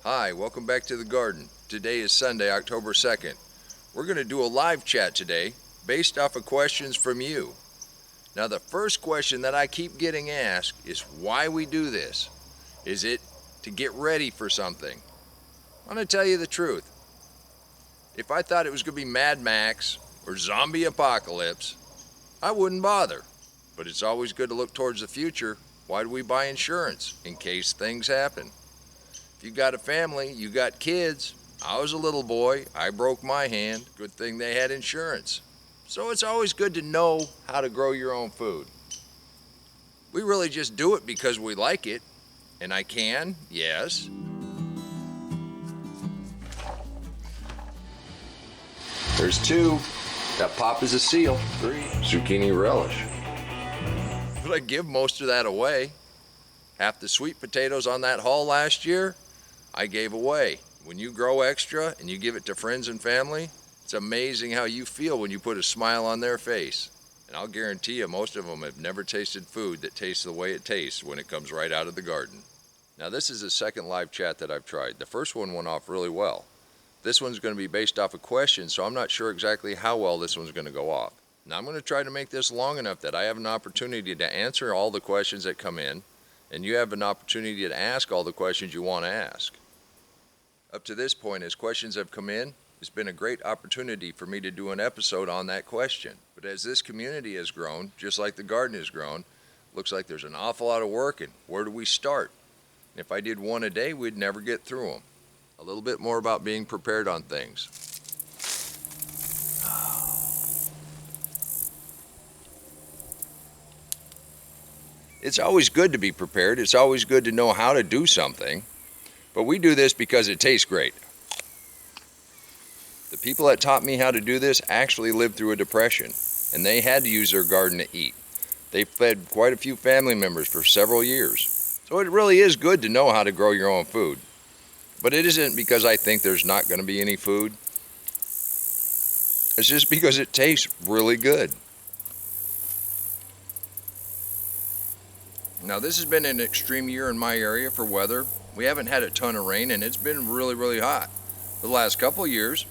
Hi, welcome back to the garden. Today is Sunday, October 2nd. We're going to do a live chat today based off of questions from you. Now, the first question that I keep getting asked is why we do this. Is it to get ready for something? I'm going to tell you the truth. If I thought it was going to be Mad Max or zombie apocalypse, I wouldn't bother. But it's always good to look towards the future. Why do we buy insurance? In case things happen. If you got a family, you got kids. I was a little boy, I broke my hand. Good thing they had insurance. So it's always good to know how to grow your own food. We really just do it because we like it. And I can, yes. There's 2. That pop is a seal. 3. Zucchini relish. But I give most of that away. Half the sweet potatoes on that haul last year, I gave away. When you grow extra and you give it to friends and family, it's amazing how you feel when you put a smile on their face. And I'll guarantee you most of them have never tasted food that tastes the way it tastes when it comes right out of the garden. Now this is the second live chat that I've tried. The first one went off really well. This one's going to be based off of questions, so I'm not sure exactly how well this one's going to go off. Now I'm going to try to make this long enough that I have an opportunity to answer all the questions that come in, and you have an opportunity to ask all the questions you want to ask. Up to this point, as questions have come in, it's been a great opportunity for me to do an episode on that question. But as this community has grown, just like the garden has grown, looks like there's an awful lot of work, and where do we start? And if I did one a day, we'd never get through them. A little bit more about being prepared on things. It's always good to be prepared. It's always good to know how to do something. But we do this because it tastes great. The people that taught me how to do this actually lived through a depression, and they had to use their garden to eat. They fed quite a few family members for several years. So it really is good to know how to grow your own food. But it isn't because I think there's not going to be any food. It's just because it tastes really good. Now this has been an extreme year in my area for weather. We haven't had a ton of rain and it's been really, really hot. The last couple of years,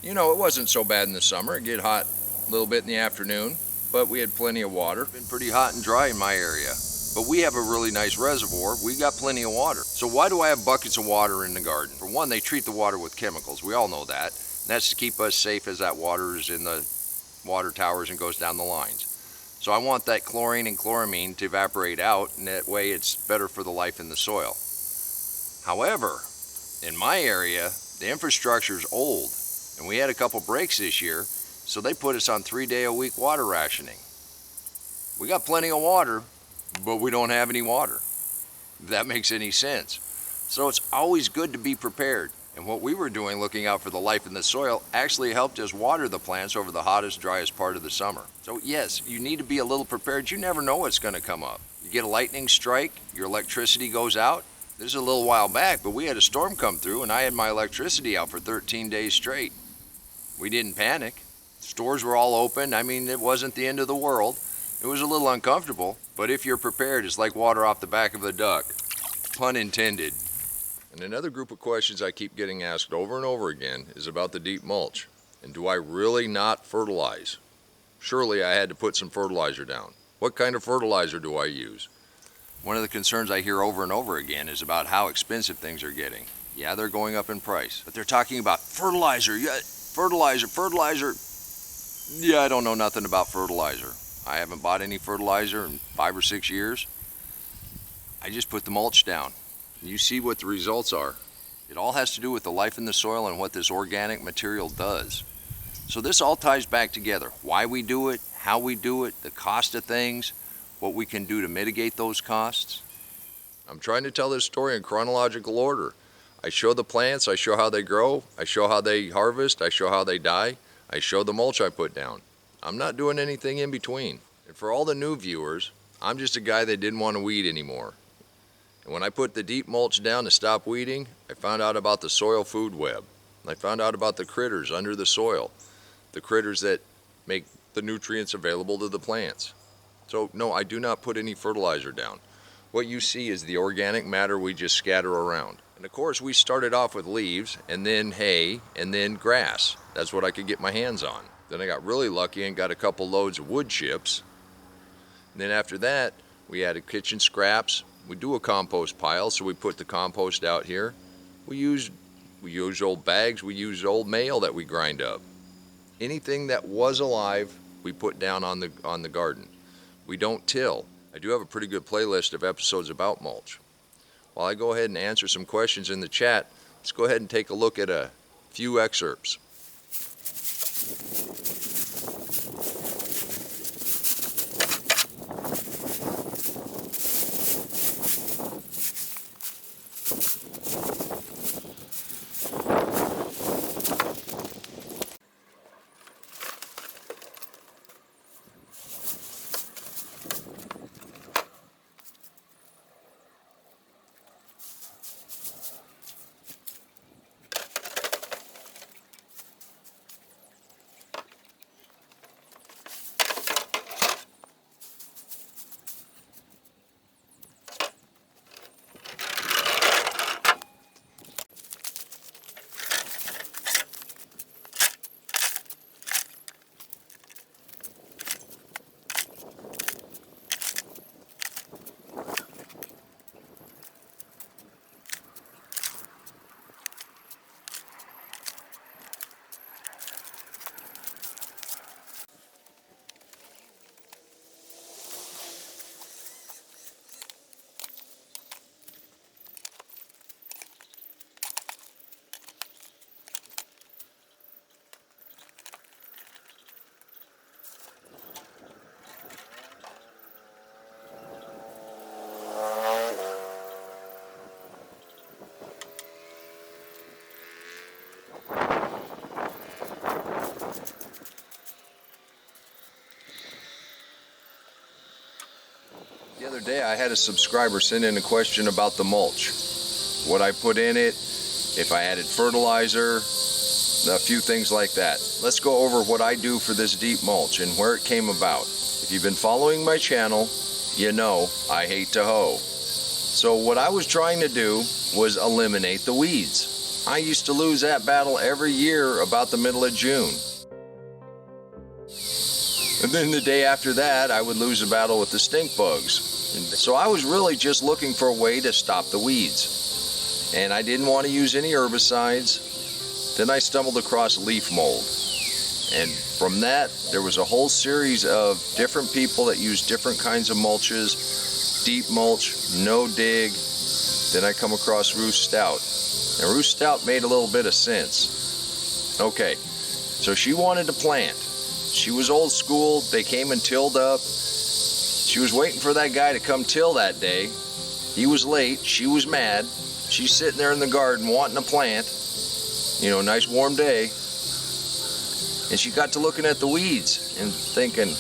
it wasn't so bad in the summer. It'd get hot a little bit in the afternoon, but we had plenty of water. It's been pretty hot and dry in my area. But we have a really nice reservoir. We got plenty of water. So why do I have buckets of water in the garden? For one, they treat the water with chemicals. We all know that. And that's to keep us safe as that water is in the water towers and goes down the lines. So I want that chlorine and chloramine to evaporate out, and that way it's better for the life in the soil. However, in my area, the infrastructure is old, and we had a couple breaks this year, so they put us on 3-day-a-week water rationing. We got plenty of water, but we don't have any water, if that makes any sense. So it's always good to be prepared. And what we were doing, looking out for the life in the soil, actually helped us water the plants over the hottest, driest part of the summer. So yes, you need to be a little prepared. You never know what's going to come up. You get a lightning strike, your electricity goes out. This is a little while back, but we had a storm come through and I had my electricity out for 13 days straight. We didn't panic. Stores were all open. It wasn't the end of the world. It was a little uncomfortable, but if you're prepared, it's like water off the back of a duck. Pun intended. And another group of questions I keep getting asked over and over again is about the deep mulch. And do I really not fertilize? Surely I had to put some fertilizer down. What kind of fertilizer do I use? One of the concerns I hear over and over again is about how expensive things are getting. Yeah, they're going up in price, but they're talking about fertilizer. Yeah, fertilizer. Yeah, I don't know nothing about fertilizer. I haven't bought any fertilizer in 5 or 6 years. I just put the mulch down. You see what the results are. It all has to do with the life in the soil and what this organic material does. So this all ties back together. Why we do it, how we do it, the cost of things, what we can do to mitigate those costs. I'm trying to tell this story in chronological order. I show the plants, I show how they grow, I show how they harvest, I show how they die, I show the mulch I put down. I'm not doing anything in between. And for all the new viewers, I'm just a guy that didn't want to weed anymore. And when I put the deep mulch down to stop weeding, I found out about the soil food web. I found out about the critters under the soil, the critters that make the nutrients available to the plants. So no, I do not put any fertilizer down. What you see is the organic matter we just scatter around. And of course we started off with leaves, and then hay, and then grass. That's what I could get my hands on. Then I got really lucky and got a couple loads of wood chips. And then after that, we added kitchen scraps. We do a compost pile, so we put the compost out here. We use old bags, we use old mail that we grind up. Anything that was alive, we put down on the garden. We don't till. I do have a pretty good playlist of episodes about mulch. While I go ahead and answer some questions in the chat, let's go ahead and take a look at a few excerpts. The other day I had a subscriber send in a question about the mulch. What I put in it, if I added fertilizer, a few things like that. Let's go over what I do for this deep mulch and where it came about. If you've been following my channel, you know I hate to hoe. So what I was trying to do was eliminate the weeds. I used to lose that battle every year about the middle of June. And then the day after that, I would lose a battle with the stink bugs. So I was really just looking for a way to stop the weeds. And I didn't want to use any herbicides. Then I stumbled across leaf mold. And from that, there was a whole series of different people that used different kinds of mulches, deep mulch, no dig. Then I come across Ruth Stout. And Ruth Stout made a little bit of sense. Okay, so she wanted to plant. She was old school. They came and tilled up. She was waiting for that guy to come till that day. He was late. She was mad. She's sitting there in the garden wanting to plant. You know, nice warm day. And she got to looking at the weeds and thinking,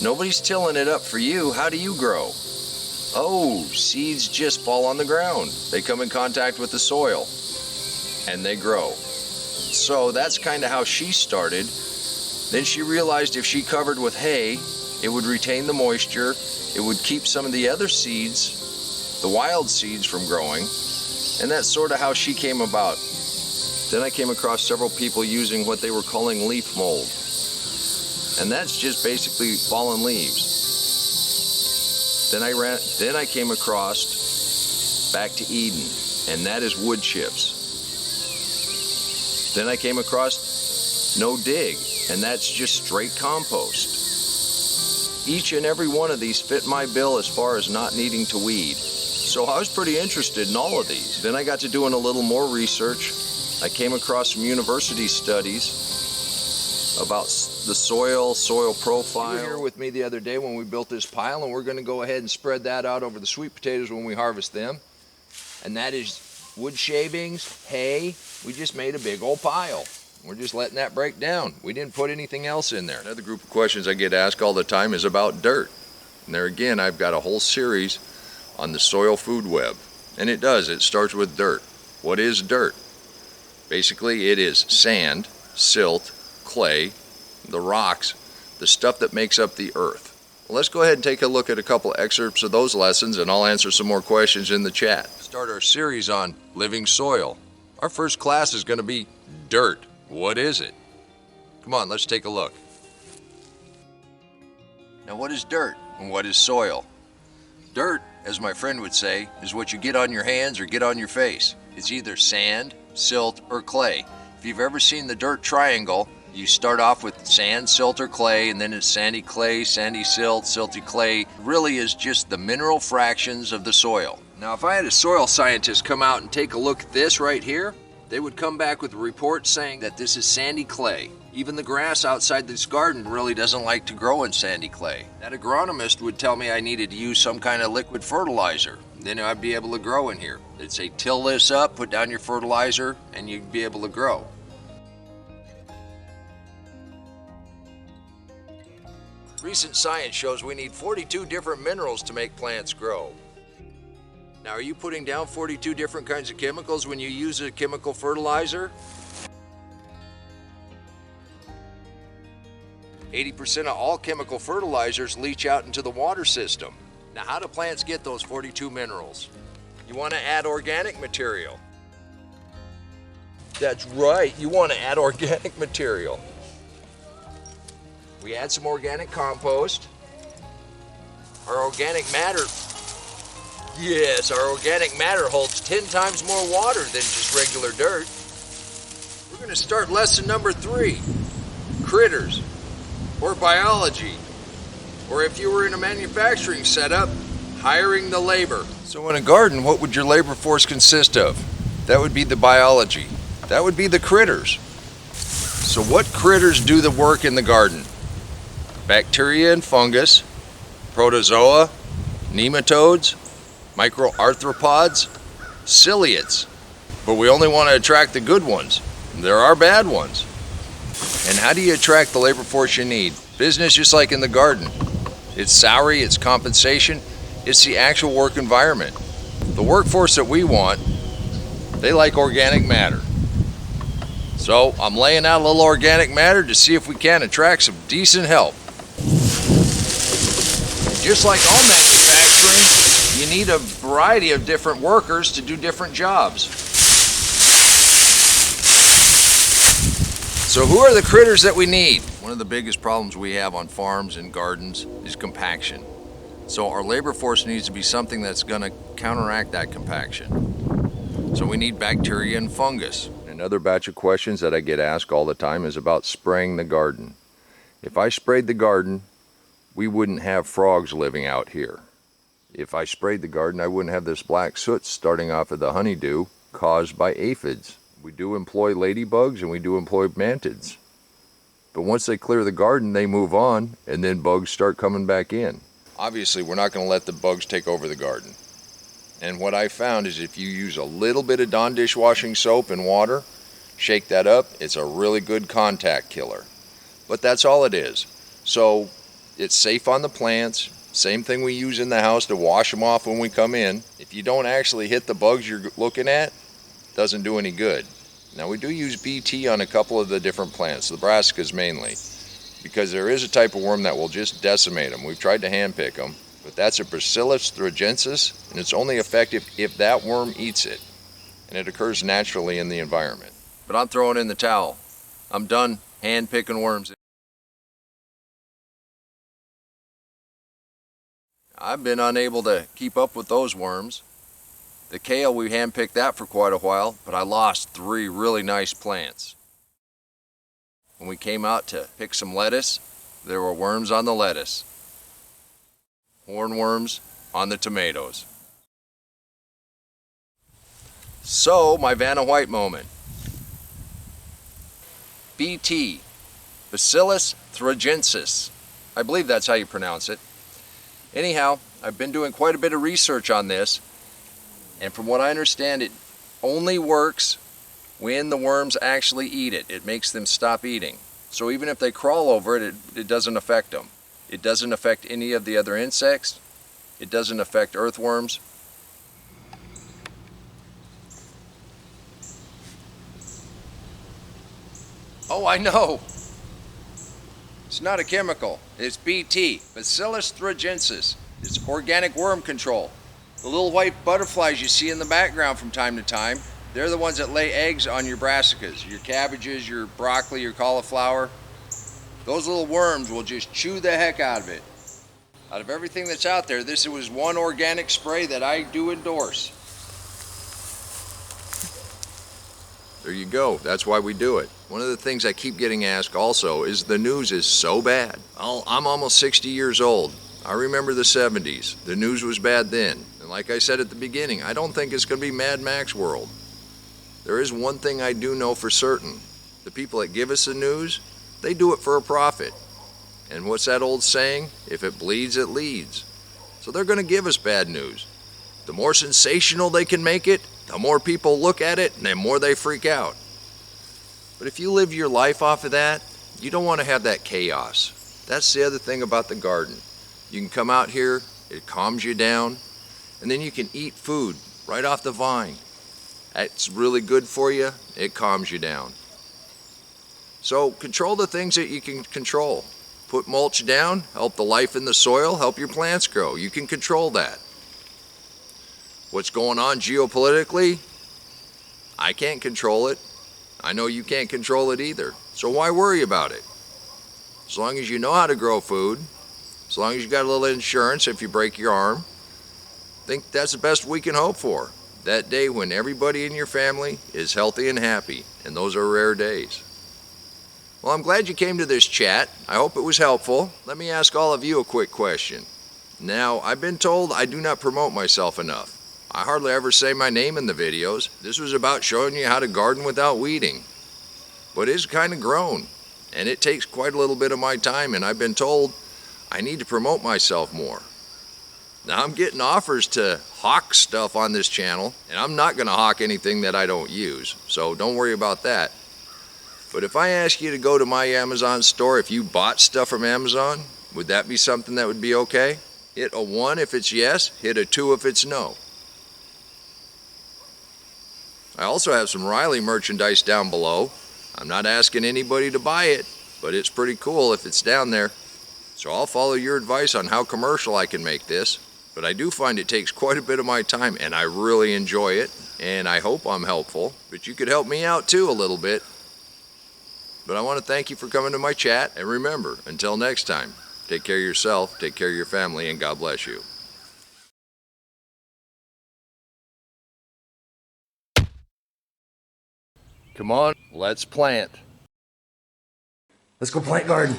nobody's tilling it up for you. How do you grow? Oh, seeds just fall on the ground. They come in contact with the soil and they grow. So that's kind of how she started. Then she realized if she covered with hay, it would retain the moisture, it would keep some of the other seeds, the wild seeds, from growing, and that's sort of how she came about. Then I came across several people using what they were calling leaf mold, and that's just basically fallen leaves. Then I came across back to Eden, and that is wood chips. Then I came across no dig, and that's just straight compost. Each and every one of these fit my bill as far as not needing to weed. So I was pretty interested in all of these. Then I got to doing a little more research. I came across some university studies about the soil profile. You were here with me the other day when we built this pile, and we're going to go ahead and spread that out over the sweet potatoes when we harvest them. And that is wood shavings, hay. We just made a big old pile. We're just letting that break down. We didn't put anything else in there. Another group of questions I get asked all the time is about dirt. And there again, I've got a whole series on the soil food web. And it starts with dirt. What is dirt? Basically, it is sand, silt, clay, the rocks, the stuff that makes up the earth. Well, let's go ahead and take a look at a couple excerpts of those lessons, and I'll answer some more questions in the chat. Start our series on living soil. Our first class is going to be dirt. What is it? Come on, let's take a look. Now, what is dirt and what is soil? Dirt, as my friend would say, is what you get on your hands or get on your face. It's either sand, silt, or clay. If you've ever seen the dirt triangle, you start off with sand, silt, or clay, and then it's sandy clay, sandy silt, silty clay. It really is just the mineral fractions of the soil. Now, if I had a soil scientist come out and take a look at this right here, they would come back with a report saying that this is sandy clay. Even the grass outside this garden really doesn't like to grow in sandy clay. That agronomist would tell me I needed to use some kind of liquid fertilizer. Then I'd be able to grow in here. They'd say, till this up, put down your fertilizer, and you'd be able to grow. Recent science shows we need 42 different minerals to make plants grow. Now, are you putting down 42 different kinds of chemicals when you use a chemical fertilizer? 80% of all chemical fertilizers leach out into the water system. Now, how do plants get those 42 minerals? You want to add organic material. That's right, you want to add organic material. We add some organic compost. Our organic matter, yes, our organic matter holds 10 times more water than just regular dirt. We're going to start lesson number 3, critters, or biology. Or if you were in a manufacturing setup, hiring the labor. So in a garden, what would your labor force consist of? That would be the biology. That would be the critters. So what critters do the work in the garden? Bacteria and fungus, protozoa, nematodes, microarthropods, ciliates. But we only want to attract the good ones. There are bad ones. And how do you attract the labor force you need? Business just like in the garden. It's salary, it's compensation, it's the actual work environment. The workforce that we want, they like organic matter. So I'm laying out a little organic matter to see if we can attract some decent help. Just like all manufacturing, you need a variety of different workers to do different jobs. So who are the critters that we need? One of the biggest problems we have on farms and gardens is compaction. So our labor force needs to be something that's going to counteract that compaction. So we need bacteria and fungus. Another batch of questions that I get asked all the time is about spraying the garden. If I sprayed the garden, we wouldn't have frogs living out here. If I sprayed the garden, I wouldn't have this black soot starting off of the honeydew caused by aphids. We do employ ladybugs and we do employ mantids. But once they clear the garden, they move on and then bugs start coming back in. Obviously, we're not going to let the bugs take over the garden. And what I found is if you use a little bit of Dawn dishwashing soap and water, shake that up, it's a really good contact killer. But that's all it is. So it's safe on the plants. Same thing we use in the house to wash them off when we come in. If you don't actually hit the bugs you're looking at, it doesn't do any good. Now we do use BT on a couple of the different plants, the brassicas mainly, because there is a type of worm that will just decimate them. We've tried to hand pick them, but that's a Bacillus thuringiensis, and it's only effective if that worm eats it, and it occurs naturally in the environment. But I'm throwing in the towel. I'm done hand picking worms. I've been unable to keep up with those worms. The kale, we handpicked that for quite a while, but I lost 3 really nice plants. When we came out to pick some lettuce, there were worms on the lettuce. Hornworms on the tomatoes. So, my Vanna White moment. BT, Bacillus thuringiensis. I believe that's how you pronounce it. Anyhow, I've been doing quite a bit of research on this, and from what I understand, it only works when the worms actually eat it. It makes them stop eating. So even if they crawl over it, it doesn't affect them. It doesn't affect any of the other insects. It doesn't affect earthworms. Oh, I know. It's not a chemical. It's BT, Bacillus thuringiensis. It's organic worm control. The little white butterflies you see in the background from time to time, they're the ones that lay eggs on your brassicas, your cabbages, your broccoli, your cauliflower. Those little worms will just chew the heck out of it. Out of everything that's out there, this was one organic spray that I do endorse. There you go. That's why we do it. One of the things I keep getting asked also is the news is so bad. I'm almost 60 years old. I remember the 70s. The news was bad then. And like I said at the beginning, I don't think it's going to be Mad Max world. There is one thing I do know for certain. The people that give us the news, they do it for a profit. And what's that old saying? If it bleeds, it leads. So they're going to give us bad news. The more sensational they can make it, the more people look at it and the more they freak out. But if you live your life off of that, you don't want to have that chaos. That's the other thing about the garden. You can come out here, it calms you down, and then you can eat food right off the vine. That's really good for you, it calms you down. So control the things that you can control. Put mulch down, help the life in the soil, help your plants grow. You can control that. What's going on geopolitically? I can't control it. I know you can't control it either. So why worry about it? As long as you know how to grow food, as long as you got a little insurance if you break your arm, I think that's the best we can hope for. That day when everybody in your family is healthy and happy, and those are rare days. Well, I'm glad you came to this chat. I hope it was helpful. Let me ask all of you a quick question. Now, I've been told I do not promote myself enough. I hardly ever say my name in the videos. This was about showing you how to garden without weeding. But it's kind of grown, and it takes quite a little bit of my time, and I've been told I need to promote myself more. Now, I'm getting offers to hawk stuff on this channel, and I'm not going to hawk anything that I don't use, so don't worry about that. But if I ask you to go to my Amazon store, if you bought stuff from Amazon, would that be something that would be okay? Hit a 1 if it's yes, hit a 2 if it's no. I also have some Riley merchandise down below. I'm not asking anybody to buy it, but it's pretty cool if it's down there. So I'll follow your advice on how commercial I can make this. But I do find it takes quite a bit of my time, and I really enjoy it, and I hope I'm helpful. But you could help me out too a little bit. But I want to thank you for coming to my chat, and remember, until next time, take care of yourself, take care of your family, and God bless you. Come on, let's plant. Let's go plant garden.